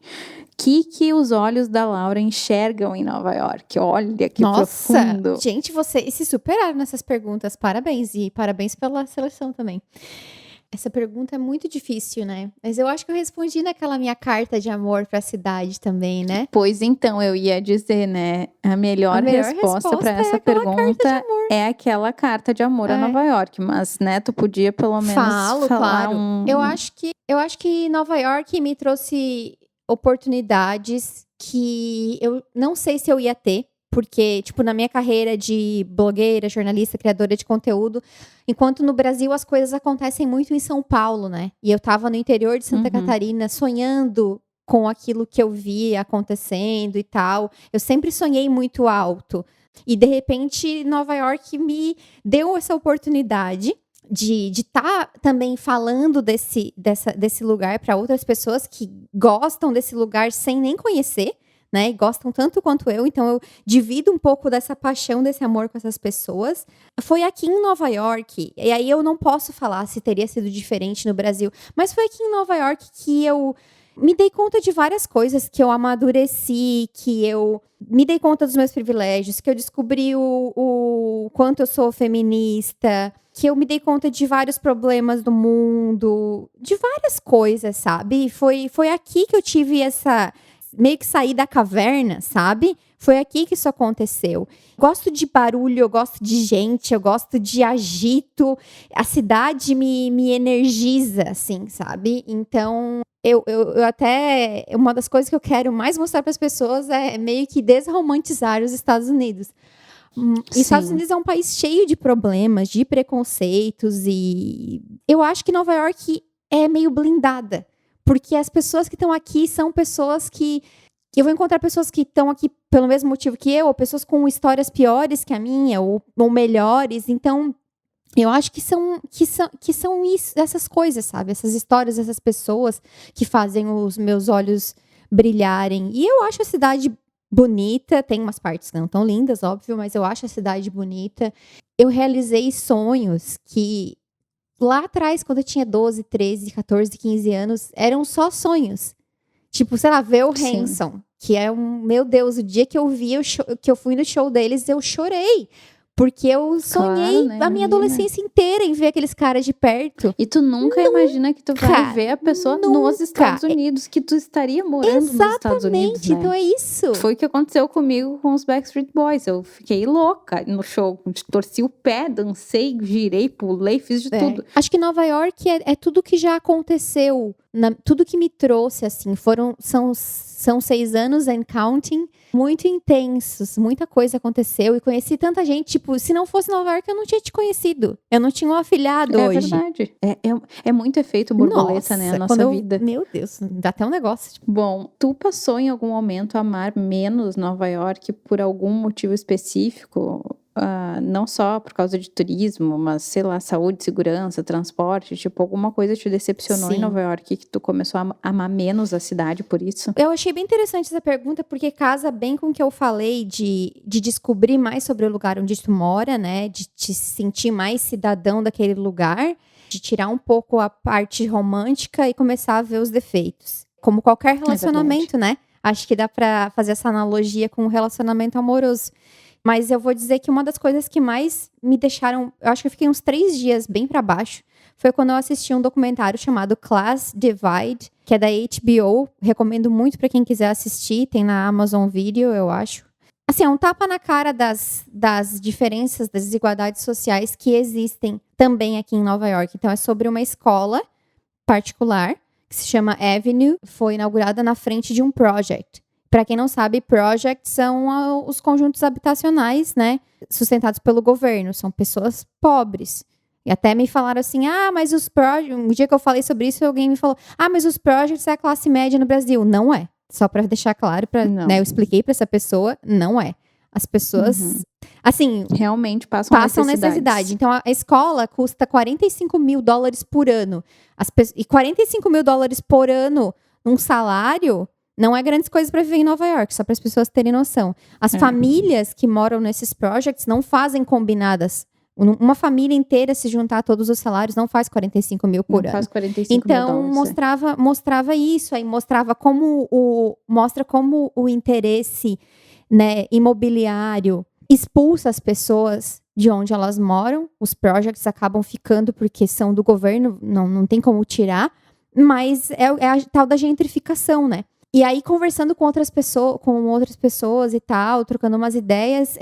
Speaker 2: O que os olhos da Laura enxergam em Nova York? Olha que profundo.
Speaker 1: Gente, vocês se superaram nessas perguntas. Parabéns. E parabéns pela seleção também. Essa pergunta é muito difícil, né? Mas eu acho que eu respondi naquela minha carta de amor pra cidade também, né?
Speaker 2: Pois então, eu ia dizer, né? A melhor resposta para essa pergunta é aquela carta de amor a Nova York. Mas, né, tu podia pelo menos falar
Speaker 1: claro. Eu acho que Nova York me trouxe oportunidades que eu não sei se eu ia ter. Porque, tipo, na minha carreira de blogueira, jornalista, criadora de conteúdo, enquanto no Brasil as coisas acontecem muito em São Paulo, né? E eu tava no interior de Santa Catarina sonhando com aquilo que eu via acontecendo e tal. Eu sempre sonhei muito alto. E, de repente, Nova York me deu essa oportunidade de estar também falando desse lugar para outras pessoas que gostam desse lugar sem nem conhecer. Né, e gostam tanto quanto eu, então eu divido um pouco dessa paixão, desse amor com essas pessoas. Foi aqui em Nova York, e aí eu não posso falar se teria sido diferente no Brasil, mas foi aqui em Nova York que eu me dei conta de várias coisas, que eu amadureci, que eu me dei conta dos meus privilégios, que eu descobri o quanto eu sou feminista, que eu me dei conta de vários problemas do mundo, de várias coisas, sabe? Foi aqui que eu tive essa... meio que sair da caverna, sabe? Foi aqui que isso aconteceu. Gosto de barulho, eu gosto de gente, eu gosto de agito. A cidade me energiza, assim, sabe? Então, eu até... uma das coisas que eu quero mais mostrar para as pessoas é meio que desromantizar os Estados Unidos. Os Estados Unidos é um país cheio de problemas, de preconceitos, e eu acho que Nova York é meio blindada. Porque as pessoas que estão aqui são pessoas que eu vou encontrar pessoas que estão aqui pelo mesmo motivo que eu, ou pessoas com histórias piores que a minha, ou melhores. Então, eu acho que são isso, essas coisas, sabe? Essas histórias, essas pessoas que fazem os meus olhos brilharem. E eu acho a cidade bonita, tem umas partes que não tão lindas, óbvio, mas eu acho a cidade bonita. Eu realizei sonhos que lá atrás, quando eu tinha 12, 13, 14, 15 anos, eram só sonhos. Tipo, sei lá, ver o Hanson, que é meu Deus, o dia que eu vi, que eu fui no show deles, eu chorei. Porque eu sonhei a minha adolescência inteira em ver aqueles caras de perto.
Speaker 2: E tu nunca imagina que tu vai ver a pessoa nos Estados Unidos, que tu estaria morando nos Estados Unidos, né?
Speaker 1: Então é isso.
Speaker 2: Foi o que aconteceu comigo com os Backstreet Boys. Eu fiquei louca no show, torci o pé, dancei, girei, pulei, fiz de tudo.
Speaker 1: Acho que Nova York é tudo que já aconteceu, tudo que me trouxe, assim, são 6 anos and counting, muito intensos, muita coisa aconteceu e conheci tanta gente, tipo, se não fosse Nova York eu não tinha te conhecido, eu não tinha um afilhado hoje.
Speaker 2: É verdade, é muito efeito borboleta,
Speaker 1: nossa,
Speaker 2: né, a nossa vida.
Speaker 1: Meu Deus, dá até um negócio. Tipo.
Speaker 2: Bom, tu passou em algum momento a amar menos Nova York por algum motivo específico? Não só por causa de turismo, mas, sei lá, saúde, segurança, transporte, tipo, alguma coisa te decepcionou em Nova York que tu começou a amar menos a cidade por isso?
Speaker 1: Eu achei bem interessante essa pergunta, porque casa bem com o que eu falei de descobrir mais sobre o lugar onde tu mora, né, de te sentir mais cidadão daquele lugar, de tirar um pouco a parte romântica e começar a ver os defeitos. Como qualquer relacionamento, né? Acho que dá pra fazer essa analogia com um relacionamento amoroso. Mas eu vou dizer que uma das coisas que mais me deixaram... Eu acho que eu fiquei uns 3 dias bem pra baixo. Foi quando eu assisti um documentário chamado Class Divide, que é da HBO. Recomendo muito pra quem quiser assistir. Tem na Amazon Video, eu acho. Assim, é um tapa na cara das diferenças, das desigualdades sociais que existem também aqui em Nova York. Então, é sobre uma escola particular, que se chama Avenue. Foi inaugurada na frente de um project. Para quem não sabe, projects são os conjuntos habitacionais, né, sustentados pelo governo. São pessoas pobres. E até me falaram assim, mas os projects... Um dia que eu falei sobre isso, alguém me falou, mas os projects é a classe média no Brasil. Não é. Só para deixar claro, né, eu expliquei para essa pessoa, não é. As pessoas, assim...
Speaker 2: realmente passam necessidade.
Speaker 1: Então, a escola custa $45 mil por ano. E $45 mil por ano num salário... Não é grandes coisas para viver em Nova York, só para as pessoas terem noção. As famílias que moram nesses projects não fazem combinadas. Uma família inteira, se juntar todos os salários, não faz 45 mil por ano.
Speaker 2: Faz 45
Speaker 1: então,
Speaker 2: mil
Speaker 1: mostrava isso. Aí mostra como o interesse, né, imobiliário expulsa as pessoas de onde elas moram. Os projects acabam ficando porque são do governo, não tem como tirar. Mas é a tal da gentrificação, né? E aí, conversando com outras pessoas e tal, trocando umas ideias,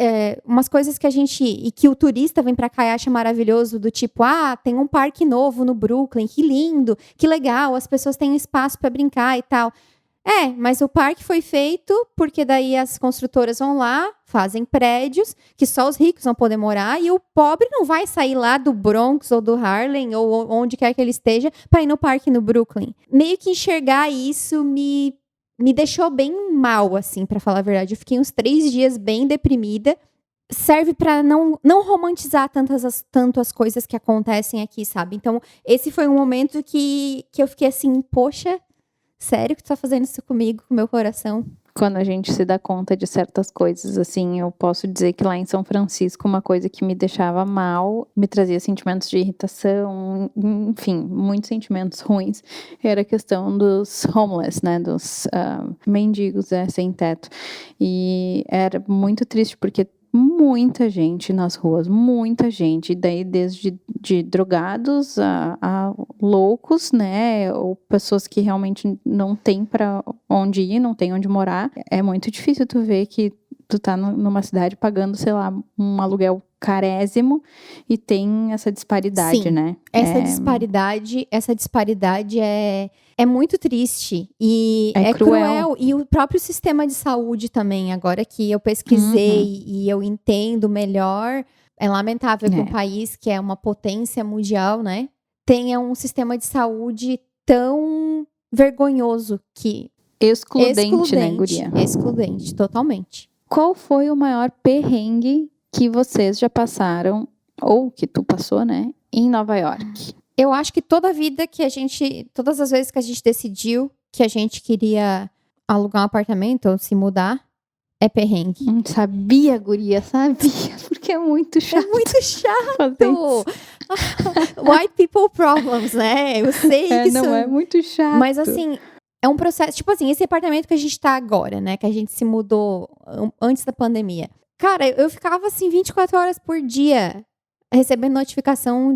Speaker 1: umas coisas que e que o turista vem pra cá e acha maravilhoso, do tipo, tem um parque novo no Brooklyn, que lindo, que legal, as pessoas têm espaço pra brincar e tal. Mas o parque foi feito porque daí as construtoras vão lá, fazem prédios que só os ricos vão poder morar e o pobre não vai sair lá do Bronx ou do Harlem ou onde quer que ele esteja pra ir no parque no Brooklyn. Meio que enxergar isso me deixou bem mal, assim, pra falar a verdade. Eu fiquei uns 3 dias bem deprimida. Serve pra não romantizar tanto as coisas que acontecem aqui, sabe? Então, esse foi um momento que eu fiquei assim, poxa, sério que tu tá fazendo isso comigo, com o meu coração?
Speaker 2: quando a gente se dá conta de certas coisas, assim, eu posso dizer que lá em São Francisco, uma coisa que me deixava mal, me trazia sentimentos de irritação, enfim, muitos sentimentos ruins, era a questão dos homeless, né, dos mendigos, sem teto. E era muito triste, porque muita gente nas ruas, muita gente, daí desde de drogados a loucos, né, ou pessoas que realmente não tem para onde ir, não tem onde morar. É muito difícil tu ver que tu tá numa cidade pagando, sei lá, um aluguel carésimo e tem essa disparidade,
Speaker 1: Sim,
Speaker 2: né?
Speaker 1: Essa disparidade é muito triste e
Speaker 2: É
Speaker 1: é
Speaker 2: cruel.
Speaker 1: cruel. E o próprio sistema de saúde também, agora que eu pesquisei e eu entendo melhor, é lamentável que um país que é uma potência mundial, né, tenha um sistema de saúde tão vergonhoso que...
Speaker 2: Excludente, né, guria?
Speaker 1: Excludente, totalmente.
Speaker 2: Qual foi o maior perrengue que vocês já passaram, ou que tu passou, né, em Nova York?
Speaker 1: Eu acho que todas as vezes que a gente decidiu que a gente queria alugar um apartamento ou se mudar, é perrengue.
Speaker 2: Sabia, guria, sabia, porque é muito chato.
Speaker 1: É muito chato. White people problems, né? Eu sei que isso...
Speaker 2: Não, é muito chato.
Speaker 1: Mas assim, é um processo... Tipo assim, esse apartamento que a gente tá agora, né? Que a gente se mudou antes da pandemia. Cara, eu ficava assim 24 horas por dia recebendo notificação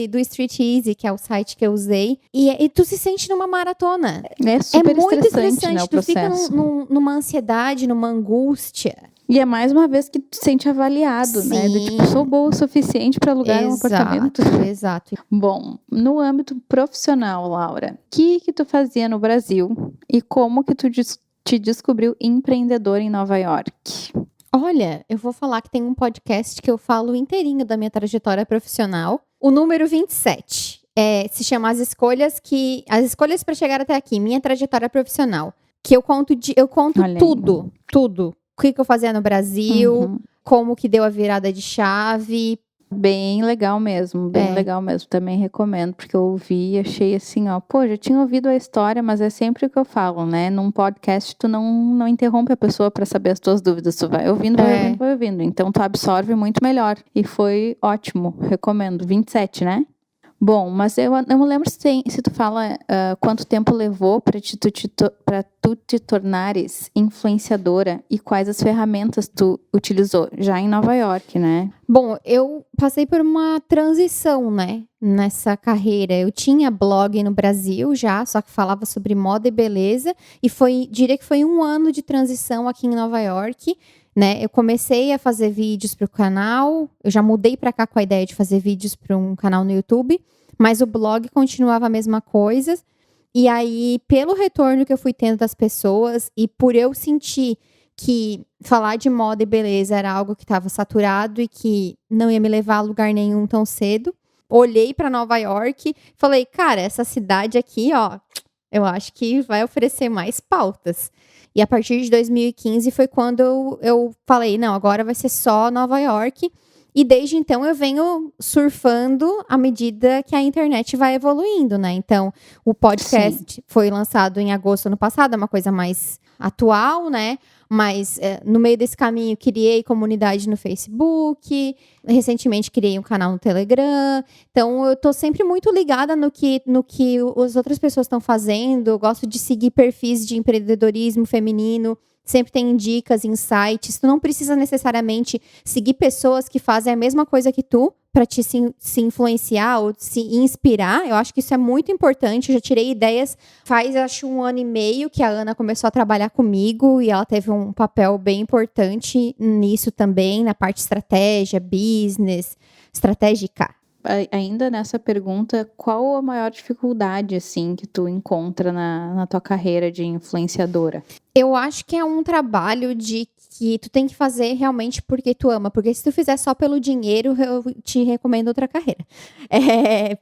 Speaker 1: do Street Easy, que é o site que eu usei. E tu se sente numa maratona.
Speaker 2: É super
Speaker 1: muito
Speaker 2: estressante, né, o processo.
Speaker 1: Tu fica numa ansiedade, numa angústia.
Speaker 2: E é mais uma vez que tu se sente avaliado, né? Do tipo, sou boa o suficiente para alugar um apartamento.
Speaker 1: Exato.
Speaker 2: Bom, no âmbito profissional, Laura, o que tu fazia no Brasil e como que tu te descobriu empreendedora em Nova York?
Speaker 1: Olha, eu vou falar que tem um podcast que eu falo inteirinho da minha trajetória profissional. O número 27. Se chama As Escolhas para chegar até aqui, minha trajetória profissional. Que eu conto tudo. O que eu fazia no Brasil, como que deu a virada de chave.
Speaker 2: Bem legal mesmo, legal mesmo. Também recomendo, porque eu ouvi e achei assim, já tinha ouvido a história, mas é sempre o que eu falo, né? Num podcast, tu não interrompe a pessoa para saber as tuas dúvidas, tu vai ouvindo, vai ouvindo. Então, tu absorve muito melhor. E foi ótimo, recomendo. 27, né? Bom, mas eu não lembro se tu fala quanto tempo levou para tu te tornares influenciadora e quais as ferramentas tu utilizou já em Nova York, né?
Speaker 1: Bom, eu passei por uma transição, né, nessa carreira. Eu tinha blog no Brasil já, só que falava sobre moda e beleza. E diria que foi um ano de transição aqui em Nova York. Né, eu comecei a fazer vídeos para o canal, eu já mudei para cá com a ideia de fazer vídeos para um canal no YouTube, mas o blog continuava a mesma coisa. E aí, pelo retorno que eu fui tendo das pessoas e por eu sentir que falar de moda e beleza era algo que estava saturado e que não ia me levar a lugar nenhum tão cedo, olhei para Nova York e falei, cara, essa cidade aqui, eu acho que vai oferecer mais pautas. E a partir de 2015 foi quando eu falei, não, agora vai ser só Nova York. E desde então eu venho surfando à medida que a internet vai evoluindo, né? Então, o podcast foi lançado em agosto do ano passado, é uma coisa mais atual, né? Mas no meio desse caminho criei comunidade no Facebook, recentemente criei um canal no Telegram. Então eu tô sempre muito ligada no que as outras pessoas estão fazendo. Eu gosto de seguir perfis de empreendedorismo feminino. Sempre tem dicas, insights. Tu não precisa necessariamente seguir pessoas que fazem a mesma coisa que tu para te se influenciar ou se inspirar. Eu acho que isso é muito importante. Eu já tirei ideias faz, acho, 1 ano e meio que a Ana começou a trabalhar comigo e ela teve um papel bem importante nisso também, na parte estratégia, business, estratégica.
Speaker 2: Ainda nessa pergunta, qual a maior dificuldade, assim, que tu encontra na tua carreira de influenciadora?
Speaker 1: Eu acho que é um trabalho que tu tem que fazer realmente porque tu ama. Porque se tu fizer só pelo dinheiro, eu te recomendo outra carreira.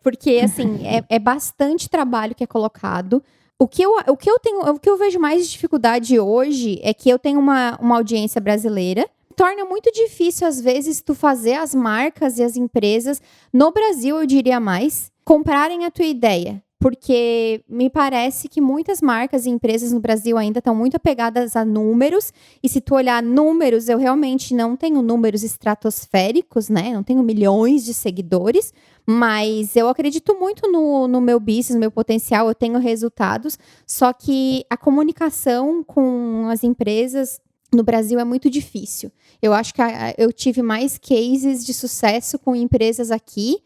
Speaker 1: Porque, assim, é bastante trabalho que é colocado. O que eu vejo mais de dificuldade hoje é que eu tenho uma audiência brasileira. Torna muito difícil, às vezes, tu fazer as marcas e as empresas, no Brasil, eu diria mais, comprarem a tua ideia. porque me parece que muitas marcas e empresas no Brasil ainda estão muito apegadas a números, e se tu olhar números, eu realmente não tenho números estratosféricos, né? Não tenho milhões de seguidores, mas eu acredito muito no meu business, no meu potencial, eu tenho resultados, só que a comunicação com as empresas no Brasil é muito difícil. Eu acho que eu tive mais cases de sucesso com empresas aqui.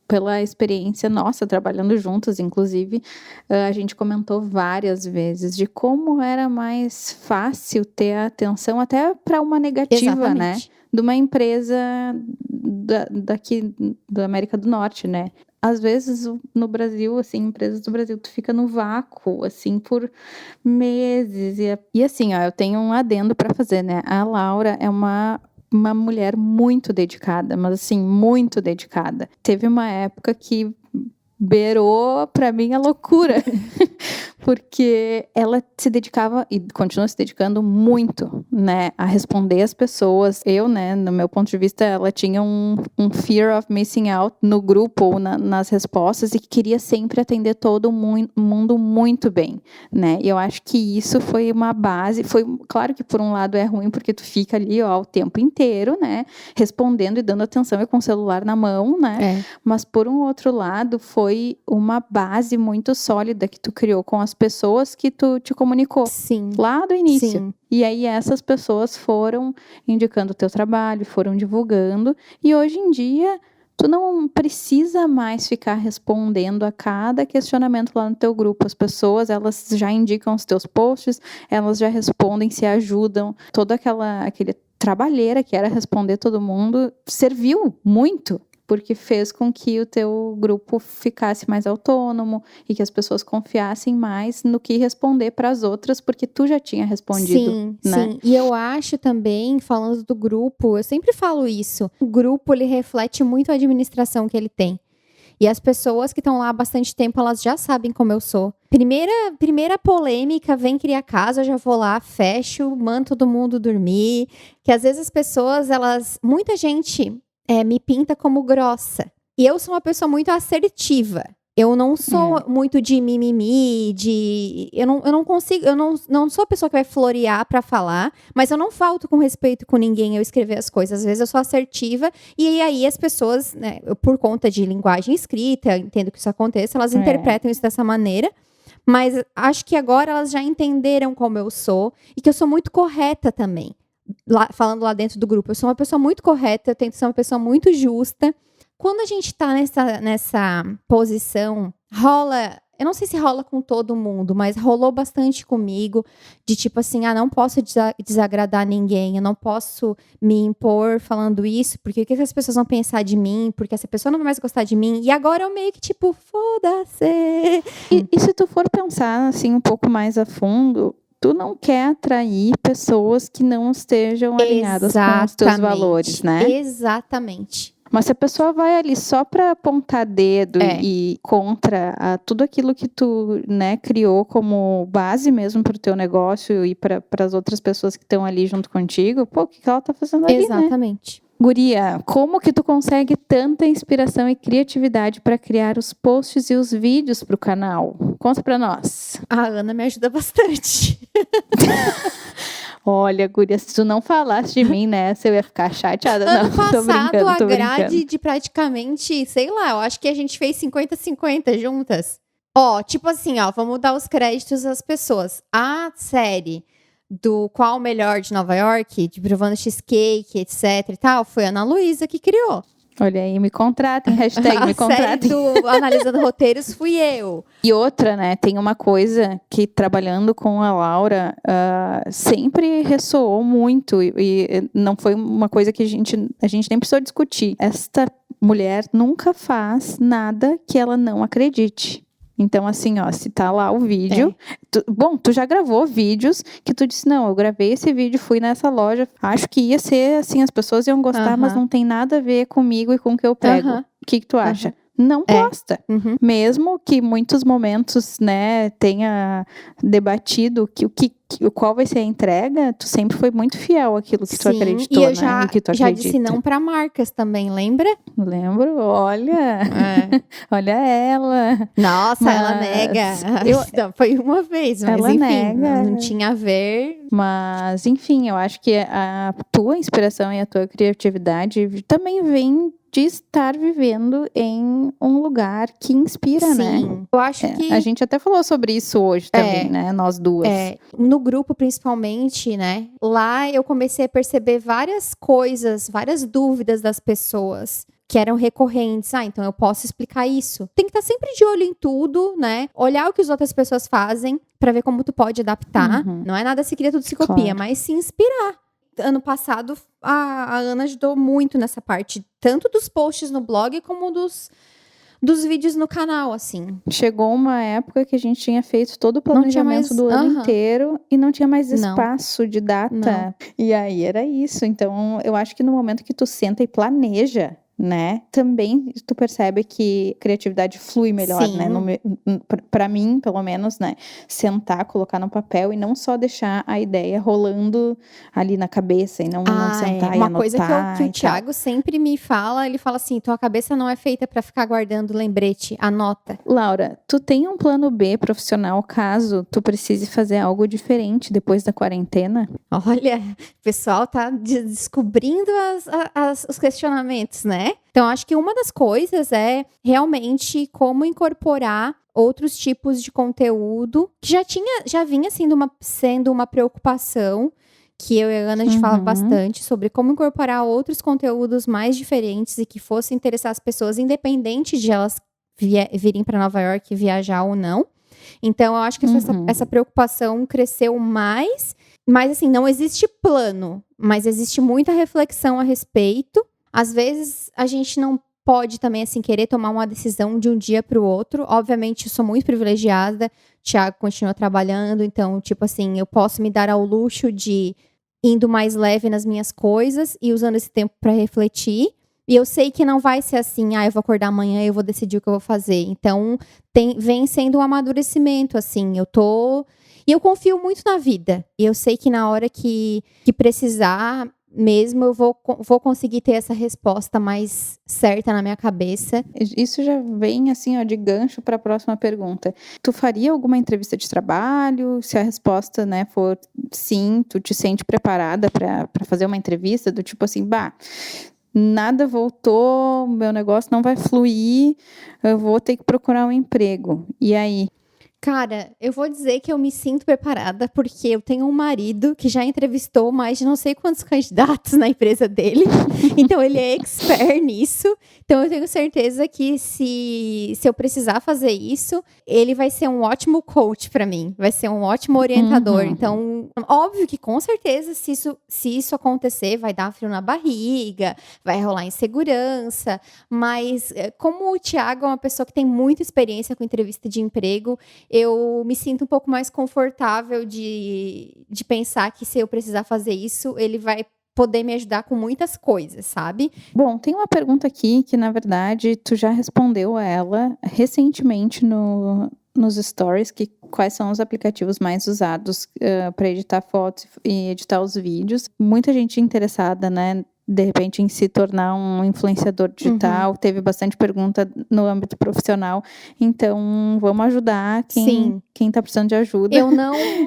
Speaker 2: Pela experiência nossa, trabalhando juntas, inclusive, a gente comentou várias vezes de como era mais fácil ter a atenção até para uma negativa,
Speaker 1: Exatamente.
Speaker 2: né? De uma empresa daqui da América do Norte, né? Às vezes, no Brasil, assim, empresas do Brasil, tu fica no vácuo, assim, por meses. E assim, ó, eu tenho um adendo para fazer, né? A Laura é uma mulher muito dedicada, mas assim, muito dedicada. Teve uma época que beirou para mim a loucura, porque ela se dedicava e continua se dedicando muito, né, a responder as pessoas. Eu, né, no meu ponto de vista, ela tinha um fear of missing out no grupo ou nas respostas e que queria sempre atender todo mundo muito bem, né, e eu acho que isso foi uma base. Foi, claro que por um lado é ruim, porque tu fica ali, ó, o tempo inteiro, né, respondendo e dando atenção e com o celular na mão, né, mas por um outro lado foi uma base muito sólida que tu criou com as pessoas que tu te comunicou.
Speaker 1: Sim.
Speaker 2: Lá do início.
Speaker 1: Sim.
Speaker 2: E aí essas pessoas foram indicando o teu trabalho, foram divulgando, e hoje em dia tu não precisa mais ficar respondendo a cada questionamento lá no teu grupo. As pessoas, elas já indicam os teus posts, elas já respondem, se ajudam. Toda aquele trabalheira que era responder todo mundo serviu muito, porque fez com que o teu grupo ficasse mais autônomo e que as pessoas confiassem mais no que responder para as outras, porque tu já tinha respondido,
Speaker 1: sim,
Speaker 2: né?
Speaker 1: Sim, e eu acho também, falando do grupo, eu sempre falo isso, o grupo, ele reflete muito a administração que ele tem. E as pessoas que estão lá há bastante tempo, elas já sabem como eu sou. Primeira polêmica, vem criar casa, eu já vou lá, fecho, mando todo mundo dormir. Que às vezes as pessoas, muita gente me pinta como grossa. E eu sou uma pessoa muito assertiva. Eu não sou muito de mimimi, eu não consigo, eu não sou a pessoa que vai florear pra falar, mas eu não falto com respeito com ninguém eu escrever as coisas. Às vezes eu sou assertiva, e aí as pessoas, né, por conta de linguagem escrita, eu entendo que isso aconteça, elas interpretam isso dessa maneira. Mas acho que agora elas já entenderam como eu sou, e que eu sou muito correta também. Falando lá dentro do grupo, eu sou uma pessoa muito correta, eu tento ser uma pessoa muito justa. Quando a gente tá nessa posição, rola, eu não sei se rola com todo mundo, mas rolou bastante comigo, de tipo assim, não posso desagradar ninguém, eu não posso me impor falando isso, porque o que as pessoas vão pensar de mim, porque essa pessoa não vai mais gostar de mim, e agora eu meio que tipo, foda-se.
Speaker 2: E se tu for pensar assim um pouco mais a fundo, tu não quer atrair pessoas que não estejam alinhadas com os teus valores, né?
Speaker 1: Exatamente.
Speaker 2: Mas se a pessoa vai ali só para apontar dedo e contra tudo aquilo que tu, né, criou como base mesmo para o teu negócio e para as outras pessoas que estão ali junto contigo, pô, o que ela tá fazendo ali,
Speaker 1: Exatamente.
Speaker 2: Né? Guria, como que tu consegue tanta inspiração e criatividade para criar os posts e os vídeos para o canal? Conta para nós.
Speaker 1: A Ana me ajuda bastante.
Speaker 2: Olha, guria, se tu não falasse de mim nessa, eu ia ficar chateada.
Speaker 1: Ano
Speaker 2: não,
Speaker 1: passado,
Speaker 2: tô
Speaker 1: a grade
Speaker 2: brincando.
Speaker 1: de praticamente, sei lá, eu acho que a gente fez 50-50 juntas. Ó, tipo assim, vamos dar os créditos às pessoas. A série do Qual o Melhor de Nova York, de Provando Cheesecake, etc e tal, foi a Ana Luísa que criou.
Speaker 2: Olha aí, me contratem, hashtag me contratem.
Speaker 1: A série do Analisando Roteiros fui eu.
Speaker 2: E outra, né, tem uma coisa que trabalhando com a Laura sempre ressoou muito e não foi uma coisa que a gente nem precisou discutir. Esta mulher nunca faz nada que ela não acredite. Então, assim, ó, se tá lá o vídeo... tu já gravou vídeos que tu disse, não, eu gravei esse vídeo, fui nessa loja, acho que ia ser assim, as pessoas iam gostar, mas não tem nada a ver comigo e com o que eu prego. O que tu acha? não posta.
Speaker 1: Uhum.
Speaker 2: Mesmo que muitos momentos, né, tenha debatido qual vai ser a entrega, tu sempre foi muito fiel àquilo que tu
Speaker 1: Sim,
Speaker 2: acreditou,
Speaker 1: e eu
Speaker 2: né?
Speaker 1: já,
Speaker 2: E que tu
Speaker 1: já
Speaker 2: acredita.
Speaker 1: disse não para marcas também, lembra?
Speaker 2: Lembro, olha, olha ela.
Speaker 1: Nossa, ela
Speaker 2: Mas
Speaker 1: nega.
Speaker 2: eu-
Speaker 1: Não, foi uma vez, mas
Speaker 2: Ela
Speaker 1: enfim,
Speaker 2: nega.
Speaker 1: não tinha a ver.
Speaker 2: Mas, enfim, eu acho que a tua inspiração e a tua criatividade também vem de estar vivendo em um lugar que inspira, né?
Speaker 1: Sim, eu acho que
Speaker 2: A gente até falou sobre isso hoje também, né? Nós duas.
Speaker 1: no grupo principalmente, né? Lá eu comecei a perceber várias coisas, várias dúvidas das pessoas que eram recorrentes. Então eu posso explicar isso. Tem que estar sempre de olho em tudo, né? Olhar o que as outras pessoas fazem para ver como tu pode adaptar.
Speaker 2: Uhum.
Speaker 1: Não é nada se cria, tudo se copia,
Speaker 2: Claro.
Speaker 1: mas se inspirar. Ano passado, a Ana ajudou muito nessa parte, tanto dos posts no blog como dos vídeos no canal, assim.
Speaker 2: Chegou uma época que a gente tinha feito todo o
Speaker 1: Não tinha
Speaker 2: planejamento
Speaker 1: mais-
Speaker 2: do ano
Speaker 1: Aham.
Speaker 2: inteiro e não tinha mais
Speaker 1: Não.
Speaker 2: espaço de data. E aí era isso. Então, eu acho que no momento que tu senta e planeja, né, também tu percebe que a criatividade flui melhor,
Speaker 1: Sim.
Speaker 2: né? Pra mim, pelo menos, né? Sentar, colocar no papel e não só deixar a ideia rolando ali na cabeça e não sentar e
Speaker 1: Uma
Speaker 2: anotar
Speaker 1: coisa que o
Speaker 2: e tal.
Speaker 1: Thiago sempre me fala, ele fala assim, tua cabeça não é feita pra ficar guardando lembrete, anota.
Speaker 2: Laura, tu tem um plano B profissional caso tu precise fazer algo diferente depois da quarentena?
Speaker 1: Olha, o pessoal tá descobrindo os questionamentos, né? Então, acho que uma das coisas é realmente como incorporar outros tipos de conteúdo que já vinha sendo uma preocupação, que eu e a Ana, a gente falava bastante sobre como incorporar outros conteúdos mais diferentes e que fossem interessar as pessoas, independente de elas virem para Nova York viajar ou não. Então, eu acho que essa preocupação cresceu mais. Mas, assim, não existe plano, mas existe muita reflexão a respeito. Às vezes, a gente não pode também, assim, querer tomar uma decisão de um dia para o outro. Obviamente, eu sou muito privilegiada. O Thiago continua trabalhando, então, tipo assim, eu posso me dar ao luxo de indo mais leve nas minhas coisas e usando esse tempo para refletir. E eu sei que não vai ser assim, eu vou acordar amanhã e eu vou decidir o que eu vou fazer. Então, vem sendo um amadurecimento, assim. E eu confio muito na vida. E eu sei que na hora que precisar mesmo, eu vou conseguir ter essa resposta mais certa na minha cabeça.
Speaker 2: Isso já vem, assim, ó, de gancho para a próxima pergunta. Tu faria alguma entrevista de trabalho? Se a resposta, né, for sim, tu te sente preparada para fazer uma entrevista? Do tipo assim, nada voltou, meu negócio não vai fluir, eu vou ter que procurar um emprego. E aí?
Speaker 1: Cara, eu vou dizer que eu me sinto preparada porque eu tenho um marido que já entrevistou mais de não sei quantos candidatos na empresa dele. Então, ele é expert nisso. Então, eu tenho certeza que se eu precisar fazer isso, ele vai ser um ótimo coach para mim. Vai ser um ótimo orientador. Então, óbvio que com certeza, se isso acontecer, vai dar frio na barriga, vai rolar insegurança. Mas, como o Thiago é uma pessoa que tem muita experiência com entrevista de emprego, eu me sinto um pouco mais confortável de pensar que se eu precisar fazer isso, ele vai poder me ajudar com muitas coisas, sabe?
Speaker 2: Bom, tem uma pergunta aqui que, na verdade, tu já respondeu a ela recentemente nos stories, que quais são os aplicativos mais usados para editar fotos e editar os vídeos. Muita gente interessada, né? De repente, em se tornar um influenciador digital. Teve bastante pergunta no âmbito profissional. Então, vamos ajudar quem está precisando de ajuda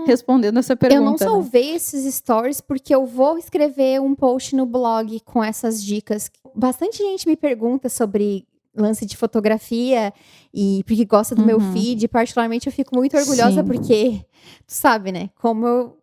Speaker 2: respondendo essa pergunta.
Speaker 1: Eu não salvei esses stories porque eu vou escrever um post no blog com essas dicas. Bastante gente me pergunta sobre lance de fotografia e porque gosta do meu feed. Particularmente, eu fico muito orgulhosa porque, tu sabe, né? Como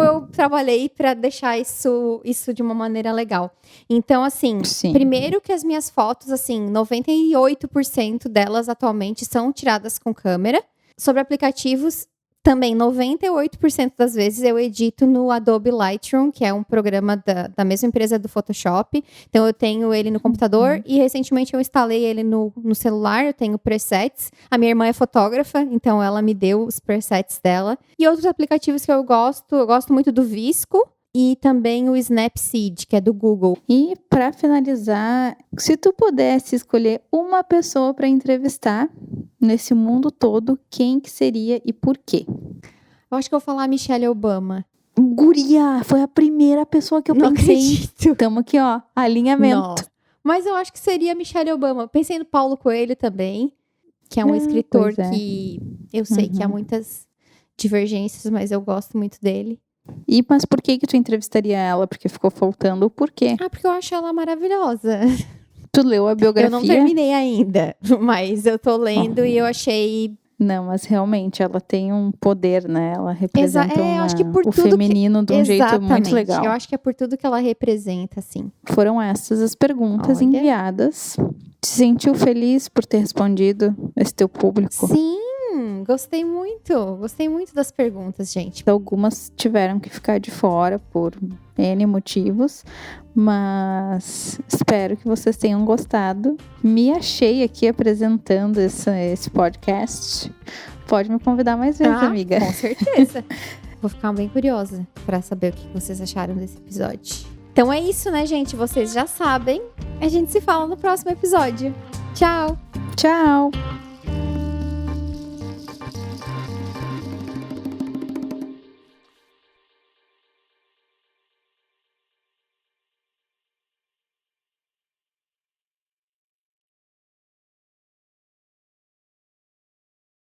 Speaker 1: eu trabalhei para deixar isso de uma maneira legal. Então, assim, primeiro que as minhas fotos, assim, 98% delas atualmente são tiradas com câmera. Sobre aplicativos, também 98% das vezes eu edito no Adobe Lightroom, que é um programa da mesma empresa do Photoshop. Então, eu tenho ele no computador e recentemente eu instalei ele no celular. Eu tenho presets. A minha irmã é fotógrafa, então ela me deu os presets dela. E outros aplicativos que eu gosto muito do Visco. e também o Snapseed, que é do Google.
Speaker 2: E para finalizar, se tu pudesse escolher uma pessoa para entrevistar nesse mundo todo, quem que seria e por quê?
Speaker 1: Eu acho que eu vou falar a Michelle Obama.
Speaker 2: Guria, foi a primeira pessoa que eu
Speaker 1: Não
Speaker 2: pensei.
Speaker 1: acredito.
Speaker 2: Tamo aqui, ó, alinhamento.
Speaker 1: Nossa. Mas eu acho que seria a Michelle Obama. Pensei no Paulo Coelho também, que é um escritor
Speaker 2: pois é.
Speaker 1: que eu sei que há muitas divergências, mas eu gosto muito dele.
Speaker 2: Mas por que tu entrevistaria ela? Porque ficou faltando o porquê.
Speaker 1: Porque eu acho ela maravilhosa.
Speaker 2: Tu leu a biografia?
Speaker 1: Eu não terminei ainda, mas eu tô lendo e eu achei...
Speaker 2: Não, mas realmente ela tem um poder, né? Ela representa
Speaker 1: eu acho que por
Speaker 2: o
Speaker 1: tudo
Speaker 2: feminino de um jeito muito legal.
Speaker 1: Eu acho que é por tudo que ela representa, assim.
Speaker 2: Foram essas as perguntas enviadas. Te sentiu feliz por ter respondido esse teu público?
Speaker 1: Sim, gostei muito. Gostei muito das perguntas, gente.
Speaker 2: Algumas tiveram que ficar de fora por N motivos, mas espero que vocês tenham gostado. Me achei aqui apresentando esse podcast. Pode me convidar mais vezes, amiga.
Speaker 1: Com certeza. Vou ficar bem curiosa para saber o que vocês acharam desse episódio. Então é isso, né, gente? Vocês já sabem. A gente se fala no próximo episódio. Tchau!
Speaker 2: Tchau!